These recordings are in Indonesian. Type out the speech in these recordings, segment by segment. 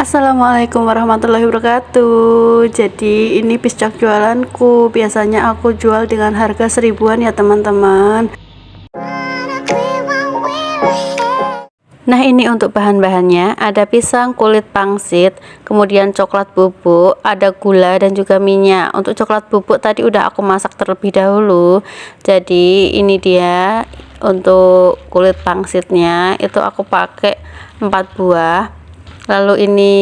Assalamualaikum warahmatullahi wabarakatuh. Jadi ini piscak jualanku. Biasanya aku jual dengan harga 1000-an ya teman-teman. Nah, ini untuk bahan-bahannya. Ada pisang kulit pangsit, kemudian coklat bubuk, ada gula dan juga minyak. Untuk coklat bubuk tadi udah aku masak terlebih dahulu. Jadi ini dia. Untuk kulit pangsitnya itu aku pakai 4 buah. Lalu ini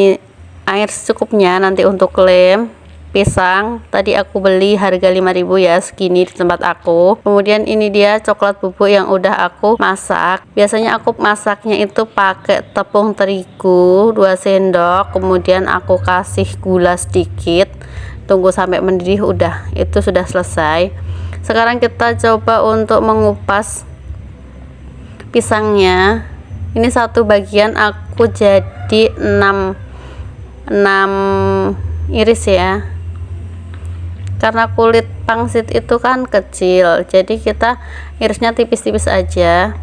air secukupnya nanti untuk lem. Pisang tadi aku beli harga 5.000 ya, segini di tempat aku. Kemudian ini dia coklat bubuk yang udah aku masak. Biasanya aku masaknya itu pakai tepung terigu 2 sendok, kemudian aku kasih gula sedikit, tunggu sampai mendidih, udah itu sudah selesai. Sekarang kita coba untuk mengupas pisangnya. Ini satu bagian aku jadi 6 iris ya, karena kulit pangsit itu kan kecil, jadi kita irisnya tipis-tipis aja.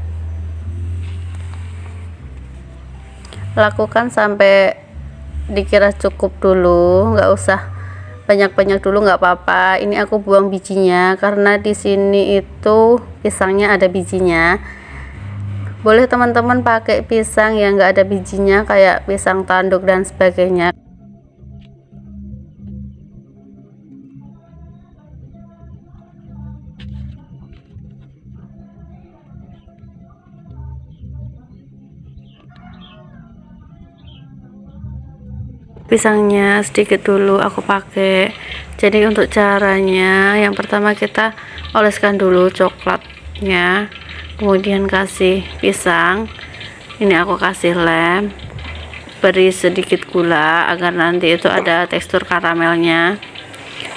Lakukan sampai dikira cukup dulu, nggak usah banyak-banyak dulu, nggak apa-apa. Ini aku buang bijinya karena di sini itu pisangnya ada bijinya. Boleh teman-teman pakai pisang yang nggak ada bijinya, kayak pisang tanduk dan sebagainya. Pisangnya sedikit dulu aku pakai. Jadi untuk caranya, yang pertama kita oleskan dulu coklatnya, kemudian kasih pisang. Ini aku kasih lem, beri sedikit gula agar nanti itu ada tekstur karamelnya.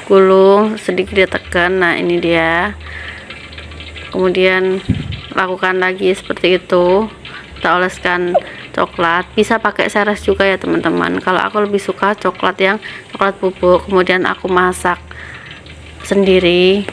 Gulung sedikit ditekan. Nah, ini dia. Kemudian lakukan lagi seperti itu. Kita oleskan coklat, bisa pakai seres juga ya teman-teman. Kalau aku lebih suka coklat yang coklat bubuk, kemudian aku masak sendiri.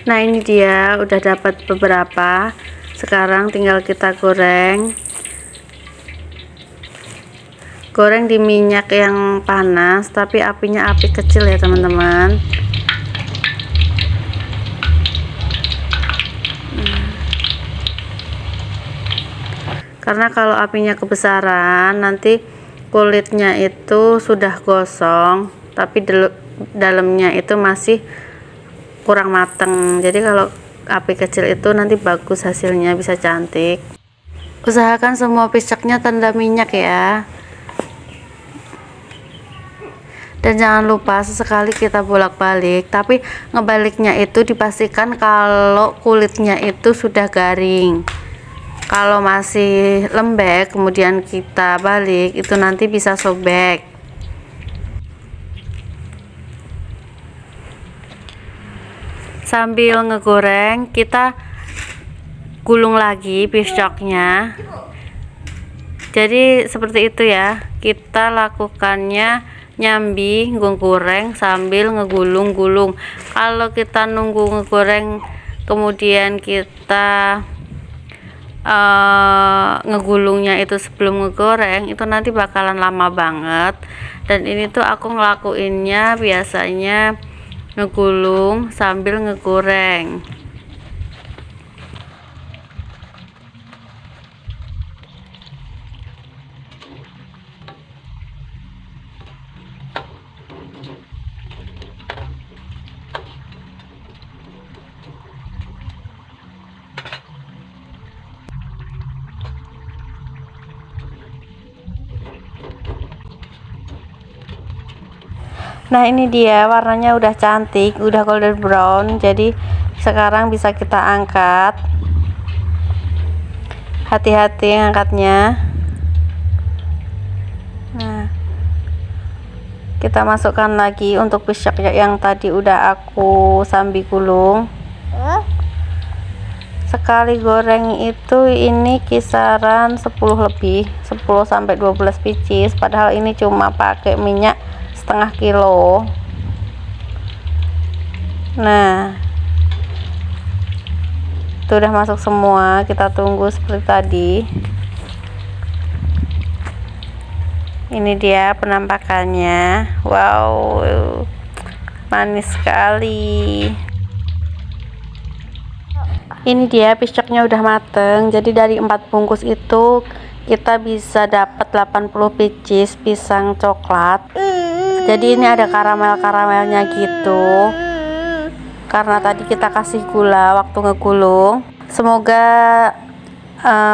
Nah, ini dia udah dapat beberapa. Sekarang tinggal kita goreng di minyak yang panas, tapi apinya api kecil ya teman-teman. Karena kalau apinya kebesaran nanti kulitnya itu sudah gosong, tapi dalamnya itu masih kurang mateng. Jadi kalau api kecil itu nanti bagus hasilnya, bisa cantik. Usahakan semua piscaknya tanda minyak ya. Dan jangan lupa sesekali kita bolak-balik, tapi ngebaliknya itu dipastikan kalau kulitnya itu sudah garing. Kalau masih lembek kemudian kita balik, itu nanti bisa sobek. Sambil ngegoreng kita gulung lagi piscaknya. Jadi seperti itu ya, kita lakukannya nyambi ngegoreng sambil ngegulung-gulung. Kalau kita nunggu ngegoreng kemudian kita ngegulungnya itu sebelum ngegoreng, itu nanti bakalan lama banget. Dan ini tuh aku ngelakuinnya biasanya ngegulung sambil ngegoreng. Nah, ini dia warnanya udah cantik, udah golden brown. Jadi sekarang bisa kita angkat. Hati-hati angkatnya. Kita masukkan lagi untuk pisang yang tadi udah aku sambil gulung. Sekali goreng itu ini kisaran 10 lebih, 10 sampai 12 biji, padahal ini cuma pakai minyak setengah kilo. Nah, itu udah masuk semua, kita tunggu seperti tadi. Ini dia penampakannya. Wow, manis sekali. Ini dia pisangnya udah mateng. Jadi dari 4 bungkus itu kita bisa dapat 80 biji pisang coklat. Jadi ini ada karamel-karamelnya gitu, karena tadi kita kasih gula waktu ngegulung. Semoga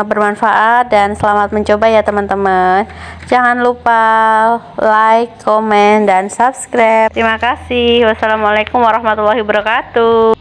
bermanfaat dan selamat mencoba ya teman-teman. Jangan lupa like, komen, dan subscribe. Terima kasih. Wassalamualaikum warahmatullahi wabarakatuh.